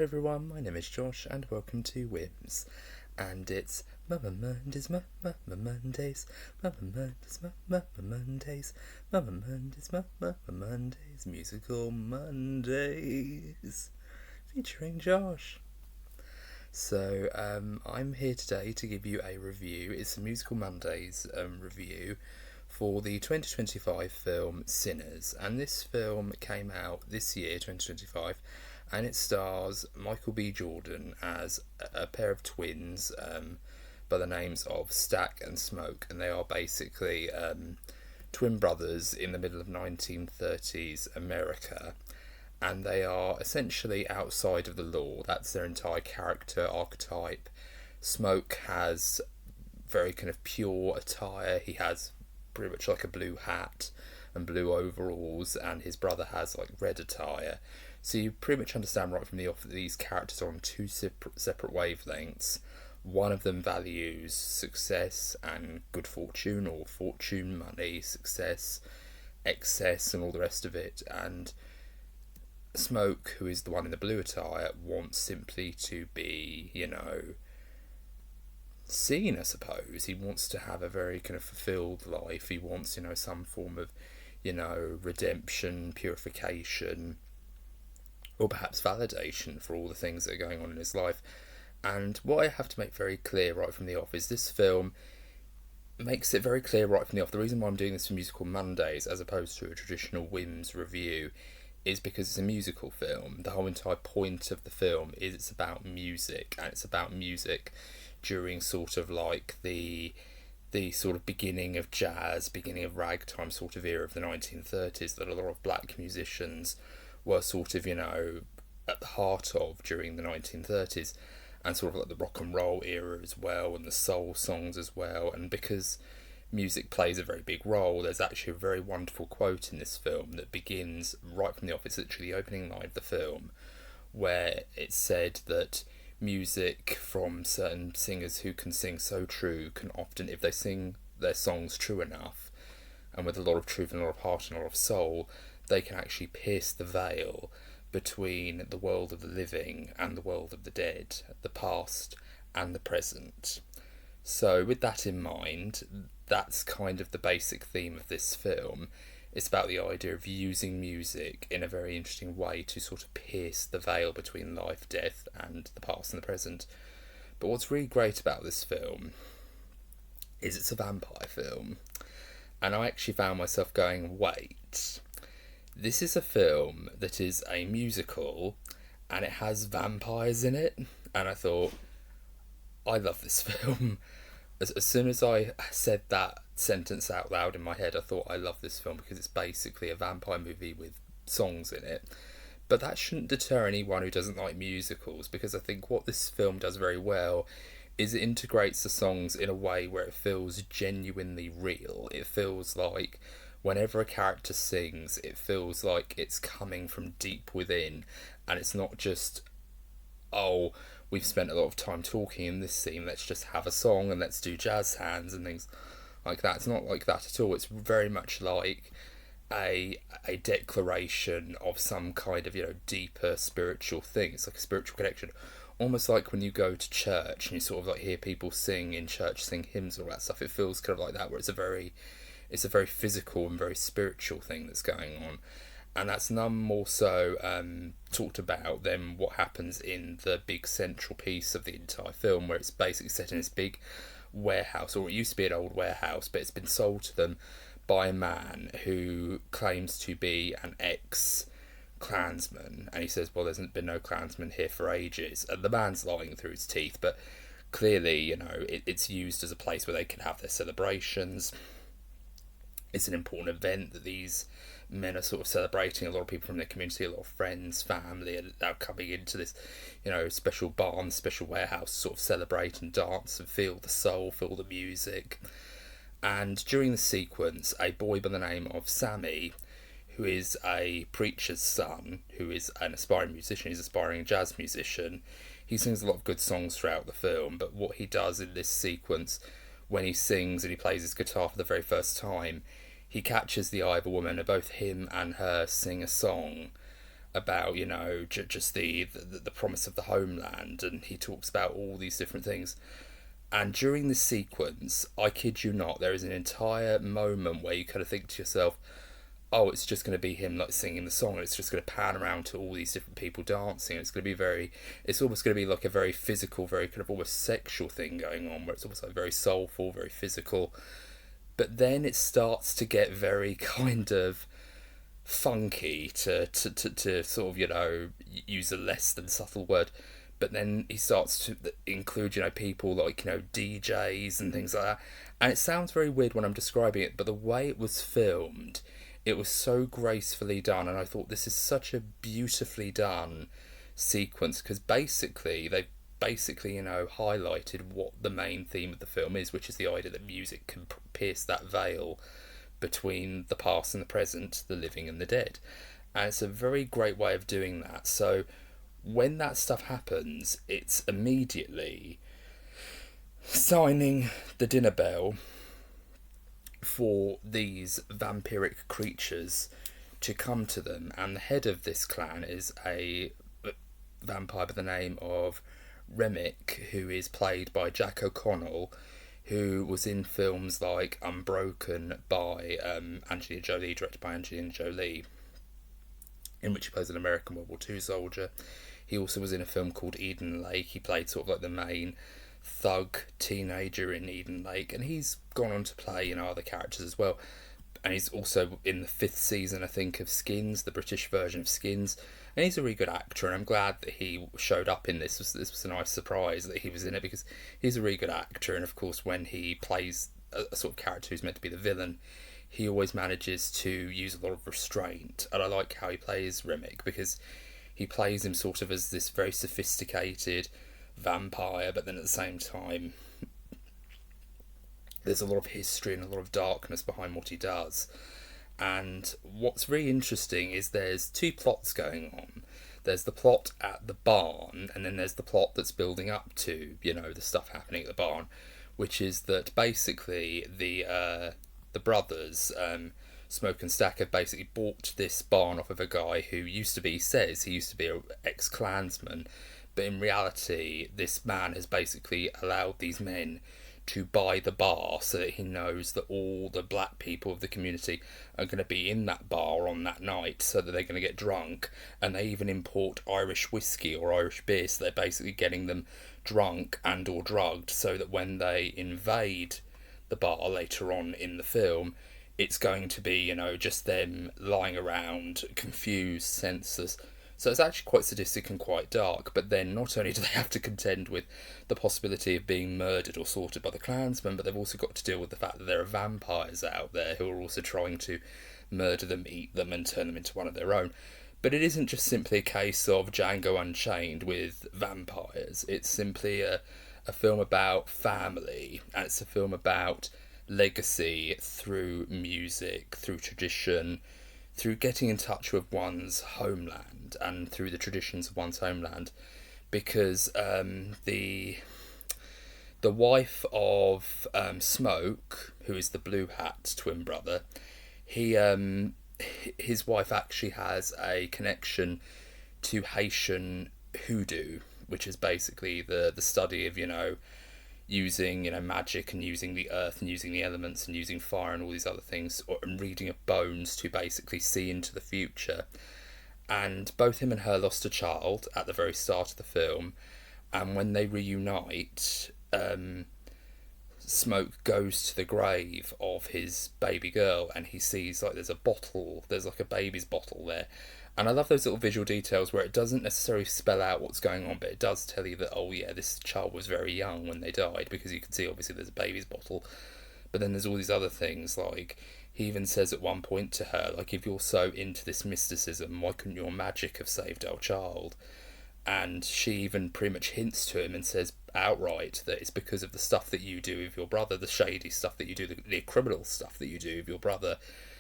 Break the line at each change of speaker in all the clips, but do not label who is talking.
Everyone, my name is Josh and welcome to Whims. And it's Mama Mondays, Mama Mondays, Mama Mondays, Mama Mondays, Mama Mondays, Mama Mondays, Musical Mondays, featuring Josh. So, I'm here today to give you a review. It's a Musical Mondays review for the 2025 film Sinners. And this film came out this year, 2025, and it stars Michael B. Jordan as a pair of twins by the names of Stack and Smoke, and they are basically twin brothers in the middle of 1930s America, and they are essentially outside of the law. That's their entire character archetype. Smoke has very kind of pure attire. He has pretty much like a blue hat and blue overalls, and his brother has like red attire. So you pretty much understand right from the off that these characters are on two separate wavelengths. One of them values success and good fortune, or fortune, money, success, excess, and all the rest of it. And Smoke, who is the one in the blue attire, wants simply to be, seen, I suppose. He wants to have a very kind of fulfilled life. He wants, some form of, redemption, purification, or perhaps validation for all the things that are going on in his life. And what I have to make very clear right from the off is this film makes it very clear right from the off. The reason why I'm doing this for Musical Mondays as opposed to a traditional Whims review is because it's a musical film. The whole entire point of the film is it's about music, and it's about music during sort of like the sort of beginning of jazz, beginning of ragtime sort of era of the 1930s that a lot of black musicians were sort of, at the heart of during the 1930s, and sort of like the rock and roll era as well, and the soul songs as well. And because music plays a very big role, there's actually a very wonderful quote in this film that begins right from the off. It's literally the opening line of the film, where it's said that music from certain singers who can sing so true can often, if they sing their songs true enough and with a lot of truth and a lot of heart and a lot of soul, they can actually pierce the veil between the world of the living and the world of the dead, the past and the present. So with that in mind, that's kind of the basic theme of this film. It's about the idea of using music in a very interesting way to sort of pierce the veil between life, death, and the past and the present. But what's really great about this film is it's a vampire film. And I actually found myself going, wait, this is a film that is a musical and it has vampires in it. And I thought, I love this film. As soon as I said that sentence out loud in my head, I thought, I love this film because it's basically a vampire movie with songs in it. But that shouldn't deter anyone who doesn't like musicals, because I think what this film does very well is it integrates the songs in a way where it feels genuinely real. It feels like whenever a character sings, it feels like it's coming from deep within, and it's not just, oh, we've spent a lot of time talking in this scene, let's just have a song and let's do jazz hands and things like that. It's not like that at all. It's very much like a declaration of some kind of, deeper spiritual thing. It's like a spiritual connection. Almost like when you go to church and you sort of like hear people sing in church, sing hymns and all that stuff. It feels kind of like that, where it's a very physical and very spiritual thing that's going on. And that's none more so talked about than what happens in the big central piece of the entire film, where it's basically set in this big warehouse, or it used to be an old warehouse, but it's been sold to them by a man who claims to be an ex-Klansman. And he says, well, there's been no Klansman here for ages. And the man's lying through his teeth, but clearly, it's used as a place where they can have their celebrations. It's an important event that these men are sort of celebrating. A lot of people from their community, a lot of friends, family are now coming into this, special barn, special warehouse, sort of celebrate and dance and feel the soul, feel the music. And during the sequence, a boy by the name of Sammy, who is a preacher's son, who is an aspiring musician, he's an aspiring jazz musician. He sings a lot of good songs throughout the film, but what he does in this sequence, when he sings and he plays his guitar for the very first time, he catches the eye of a woman, and both him and her sing a song, about, you know, just the promise of the homeland, and he talks about all these different things. And during this sequence, I kid you not, there is an entire moment where you kind of think to yourself, oh, it's just going to be him like singing the song, and it's just going to pan around to all these different people dancing. It's going to be it's almost going to be like a very physical, very kind of almost sexual thing going on, where it's almost like very soulful, very physical. But then it starts to get very kind of funky, to sort of, you know, use a less than subtle word. But then he starts to include, you know, people like, you know, DJs and things like that. And it sounds very weird when I'm describing it, but the way it was filmed, it was so gracefully done. And I thought, this is such a beautifully done sequence, because they've basically, you know, highlighted what the main theme of the film is, which is the idea that music can pierce that veil between the past and the present, the living and the dead. And it's a very great way of doing that. So when that stuff happens, it's immediately signing the dinner bell for these vampiric creatures to come to them. And the head of this clan is a vampire by the name of Remick, who is played by Jack O'Connell, who was in films like Unbroken by Angelina Jolie, directed by Angelina Jolie, in which he plays an American World War II soldier. He also was in a film called Eden Lake. He played sort of like the main thug teenager in Eden Lake, and he's gone on to play, you know, other characters as well. And he's also in the 5th season, I think, of Skins, the British version of Skins. And he's a really good actor, and I'm glad that he showed up in this. This was a nice surprise that he was in it, because he's a really good actor. And of course, when he plays a sort of character who's meant to be the villain, he always manages to use a lot of restraint. And I like how he plays Remick, because he plays him sort of as this very sophisticated vampire, but then at the same time, there's a lot of history and a lot of darkness behind what he does. And what's really interesting is there's 2 plots going on. There's the plot at the barn, and then there's the plot that's building up to, you know, the stuff happening at the barn, which is that basically the brothers, Smoke and Stack, have basically bought this barn off of a guy who says he used to be an ex-Klansman, but in reality, this man has basically allowed these men to buy the bar, so that he knows that all the black people of the community are going to be in that bar on that night, so that they're going to get drunk. And they even import Irish whiskey or Irish beer, so they're basically getting them drunk and or drugged, so that when they invade the bar later on in the film, it's going to be, you know, just them lying around, confused, senseless. So it's actually quite sadistic and quite dark. But then not only do they have to contend with the possibility of being murdered or slaughtered by the Klansmen, but they've also got to deal with the fact that there are vampires out there who are also trying to murder them, eat them, and turn them into one of their own. But it isn't just simply a case of Django Unchained with vampires. It's simply a film about family, and it's a film about legacy through music, through tradition, through getting in touch with one's homeland and through the traditions of one's homeland. Because the wife of Smoke, who is the blue hat twin brother, his wife actually has a connection to Haitian hoodoo, which is basically the study of, you know, using, you know, magic and using the earth and using the elements and using fire and all these other things, and reading of bones to basically see into the future. And both him and her lost a child at the very start of the film, and when they reunite, Smoke goes to the grave of his baby girl, and he sees like there's like a baby's bottle there. And I love those little visual details where it doesn't necessarily spell out what's going on, but it does tell you that, oh yeah, this child was very young when they died, because you can see obviously there's a baby's bottle. But then there's all these other things, like he even says at one point to her, like, if you're so into this mysticism, why couldn't your magic have saved our child? And she even pretty much hints to him and says outright that it's because of the stuff that you do with your brother, the shady stuff that you do, the criminal stuff that you do with your brother,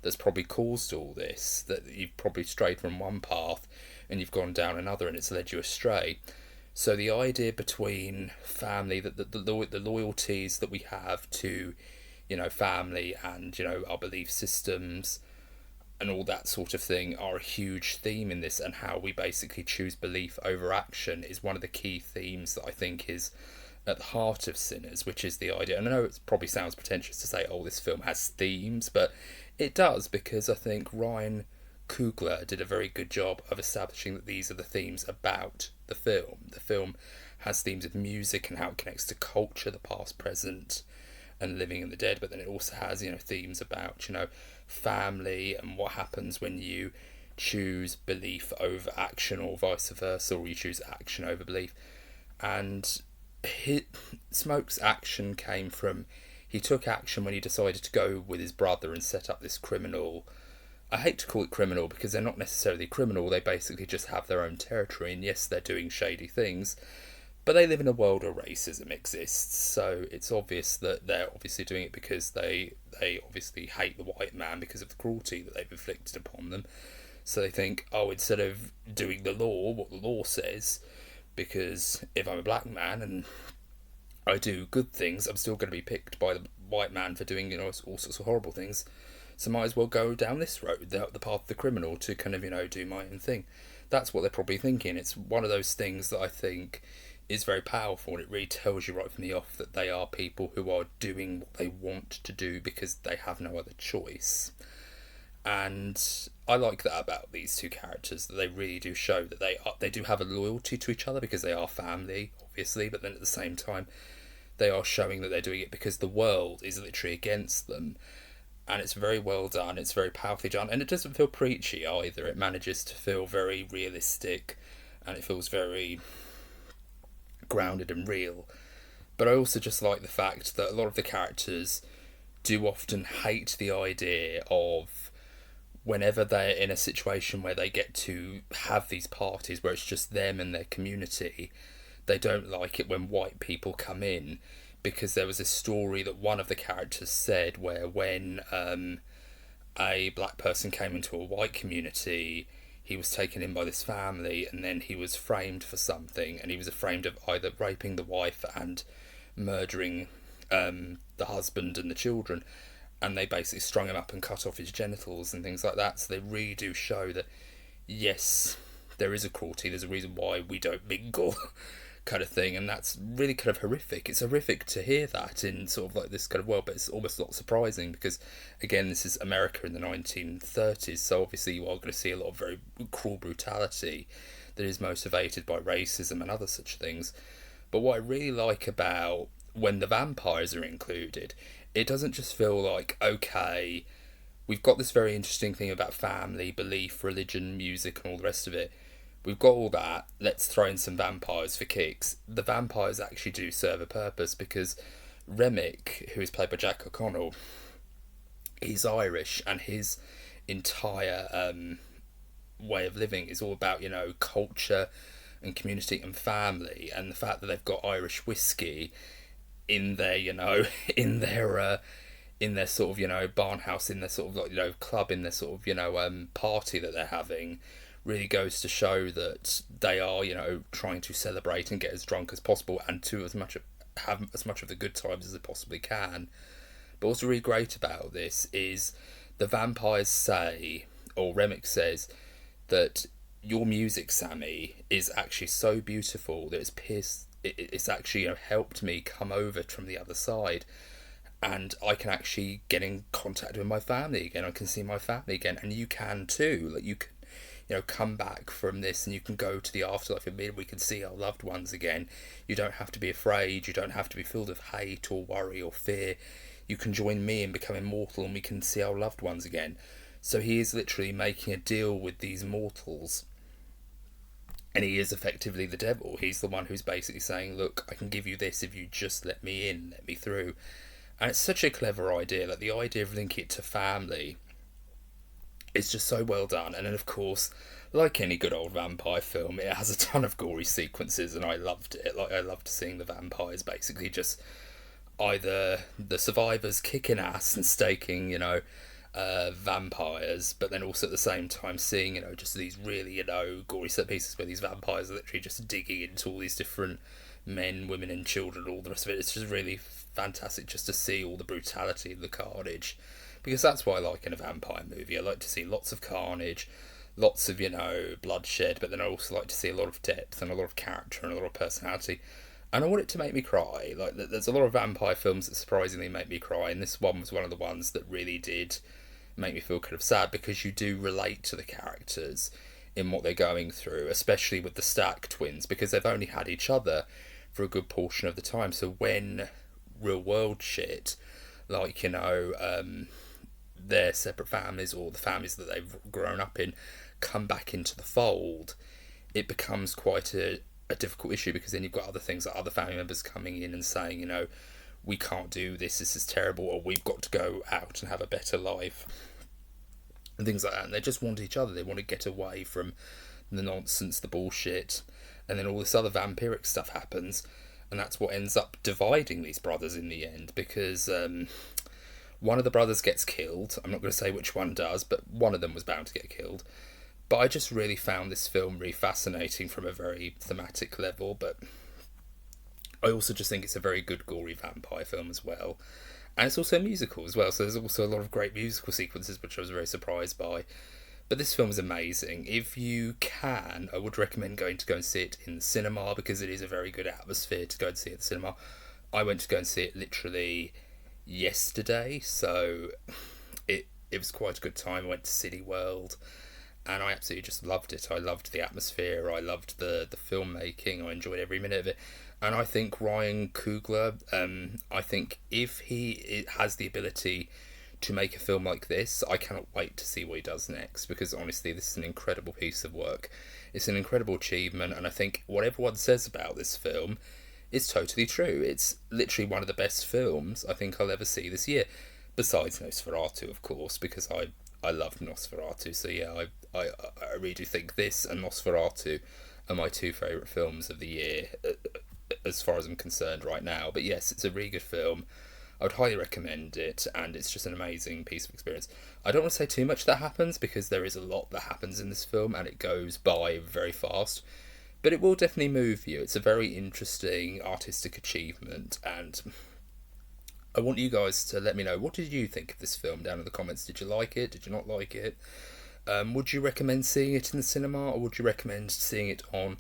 that's probably caused all this, that you've probably strayed from one path and you've gone down another, and it's led you astray. So the idea between family, that the loyalties that we have to, you know, family and, you know, our belief systems, and all that sort of thing are a huge theme in this, and how we basically choose belief over action is one of the key themes that I think is at the heart of Sinners, which is the idea. And I know it probably sounds pretentious to say, oh, this film has themes, but it does, because I think Ryan Coogler did a very good job of establishing that these are the themes about the film. The film has themes of music and how it connects to culture, the past, present, and living and the dead, but then it also has, themes about, family and what happens when you choose belief over action, or vice versa, or you choose action over belief. And Smoke's action came from, he took action when he decided to go with his brother and set up this criminal. I hate to call it criminal because they're not necessarily criminal, they basically just have their own territory, and yes, they're doing shady things, but they live in a world where racism exists, so it's obvious that they're obviously doing it because they obviously hate the white man because of the cruelty that they've inflicted upon them. So they think, oh, instead of doing the law, what the law says, because if I'm a black man and I do good things, I'm still going to be picked by the white man for doing, all sorts of horrible things. So might as well go down this road, the path of the criminal, to kind of, do my own thing. That's what they're probably thinking. It's one of those things that I think is very powerful, and it really tells you right from the off that they are people who are doing what they want to do because they have no other choice. And I like that about these two characters, that they really do show that they do have a loyalty to each other because they are family, obviously, but then at the same time they are showing that they're doing it because the world is literally against them. And it's very well done, it's very powerfully done, and it doesn't feel preachy either. It manages to feel very realistic, and it feels very grounded and real. But I also just like the fact that a lot of the characters do often hate the idea of, whenever they're in a situation where they get to have these parties where it's just them and their community, they don't like it when white people come in, because there was a story that one of the characters said where when a black person came into a white community, he was taken in by this family, and then he was framed for something, and he was framed of either raping the wife and murdering the husband and the children, and they basically strung him up and cut off his genitals and things like that. So they really do show that, yes, there is a cruelty, there's a reason why we don't mingle, kind of thing, and that's really kind of horrific. It's horrific to hear that in sort of like this kind of world, but it's almost not surprising because, again, this is America in the 1930s, so obviously you are going to see a lot of very cruel brutality that is motivated by racism and other such things. But what I really like about when the vampires are included, it doesn't just feel like, okay, we've got this very interesting thing about family, belief, religion, music, and all the rest of it. We've got all that, let's throw in some vampires for kicks. The vampires actually do serve a purpose, because Remick, who is played by Jack O'Connell, he's Irish, and his entire way of living is all about, culture and community and family, and the fact that they've got Irish whiskey in their, in their sort of, barn house, in their sort of, club, in their sort of, party that they're having, really goes to show that they are, trying to celebrate and get as drunk as possible, and to have as much of the good times as they possibly can. But what's really great about this is the vampires say, or Remick says, that your music, Sammy, is actually so beautiful that it's actually helped me come over from the other side, and I can actually get in contact with my family again. I can see my family again, and you can too. Like, you can come back from this, and you can go to the afterlife, and we can see our loved ones again. You don't have to be afraid, you don't have to be filled with hate or worry or fear. You can join me and become immortal, and we can see our loved ones again. So he is literally making a deal with these mortals, and he is effectively the devil. He's the one who's basically saying, look, I can give you this if you just let me in, let me through. And it's such a clever idea, like the idea of linking it to family. It's just so well done. And then, of course, like any good old vampire film, it has a ton of gory sequences, and I loved it. Like, I loved seeing the vampires basically just either the survivors kicking ass and staking, vampires, but then also at the same time seeing, just these really, gory set pieces where these vampires are literally just digging into all these different men, women, and children, all the rest of it. It's just really fantastic just to see all the brutality and the carnage. because that's what I like in a vampire movie. I like to see lots of carnage, lots of, bloodshed, but then I also like to see a lot of depth and a lot of character and a lot of personality. And I want it to make me cry. Like, there's a lot of vampire films that surprisingly make me cry, and this one was one of the ones that really did make me feel kind of sad, because you do relate to the characters in what they're going through, especially with the Stark twins, because they've only had each other for a good portion of the time. So when real world shit, like, their separate families or the families that they've grown up in come back into the fold, it becomes quite a difficult issue, because then you've got other things, like other family members coming in and saying, we can't do this is terrible, or we've got to go out and have a better life, and things like that. And they just want each other. They want to get away from the nonsense, the bullshit, and then all this other vampiric stuff happens, and that's what ends up dividing these brothers in the end, because one of the brothers gets killed. I'm not going to say which one does, but one of them was bound to get killed. But I just really found this film really fascinating from a very thematic level, but I also just think it's a very good gory vampire film as well. And it's also a musical as well, so there's also a lot of great musical sequences, which I was very surprised by. But this film is amazing. If you can, I would recommend going and see it in the cinema, because it is a very good atmosphere to go and see it at the cinema. I went to go and see it literally yesterday, so it was quite a good time. I went to City World, and I absolutely just loved it. I loved the atmosphere, I loved the filmmaking, I enjoyed every minute of it. And I think Ryan Coogler, I think if he has the ability to make a film like this, I cannot wait to see what he does next, because honestly, this is an incredible piece of work. It's an incredible achievement, and I think what everyone says about this film is totally true. It's literally one of the best films I think I'll ever see this year, besides Nosferatu, of course, because I loved Nosferatu. So yeah, I really do think this and Nosferatu are my two favourite films of the year, as far as I'm concerned right now. But yes, it's a really good film. I would highly recommend it, and it's just an amazing piece of experience. I don't want to say too much that happens, because there is a lot that happens in this film, and it goes by very fast. But it will definitely move you. It's a very interesting artistic achievement, and I want you guys to let me know, what did you think of this film down in the comments? Did you like it? Did you not like it? Would you recommend seeing it in the cinema, or would you recommend seeing it on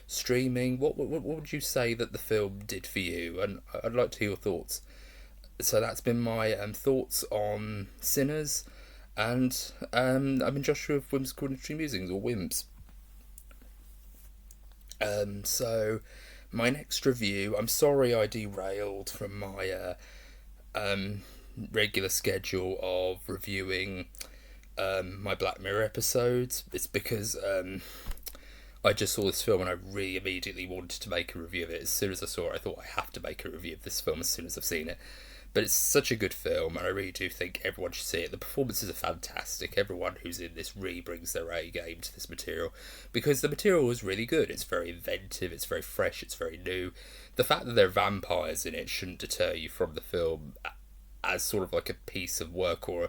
streaming? What would you say that the film did for you? And I'd like to hear your thoughts. So that's been my thoughts on Sinners, and I've been Joshua of Whimsical Industry Musings, or Whims. So my next review, I'm sorry I derailed from my regular schedule of reviewing my Black Mirror episodes. It's because I just saw this film and I really immediately wanted to make a review of it. As soon as I saw it, I thought I have to make a review of this film as soon as I've seen it. But it's such a good film, and I really do think everyone should see it. The performances are fantastic. Everyone who's in this really brings their A game to this material, because the material is really good. It's very inventive, it's very fresh, it's very new. The fact that there are vampires in it shouldn't deter you from the film as sort of like a piece of work or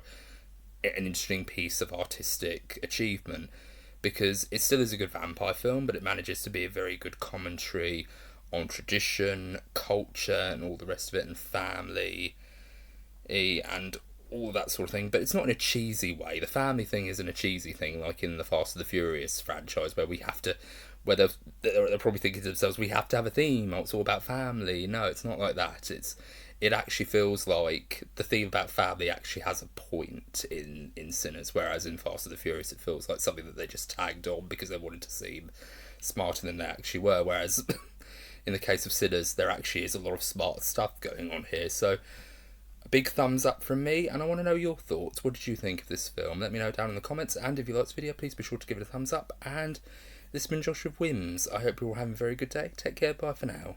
an interesting piece of artistic achievement, because it still is a good vampire film, but it manages to be a very good commentary on tradition, culture, and all the rest of it, and family, and all that sort of thing. But it's not in a cheesy way. The family thing isn't a cheesy thing, like in the Fast and the Furious franchise, where they're probably thinking to themselves, we have to have a theme, it's all about family. No, it's not like that. It actually feels like the theme about family actually has a point in Sinners, whereas in Fast and the Furious it feels like something that they just tagged on because they wanted to seem smarter than they actually were, whereas in the case of Sinners, there actually is a lot of smart stuff going on here. So a big thumbs up from me, and I want to know your thoughts. What did you think of this film? Let me know down in the comments, and if you like this video, please be sure to give it a thumbs up. And this has been Josh of Whims. I hope you're all having a very good day. Take care, bye for now.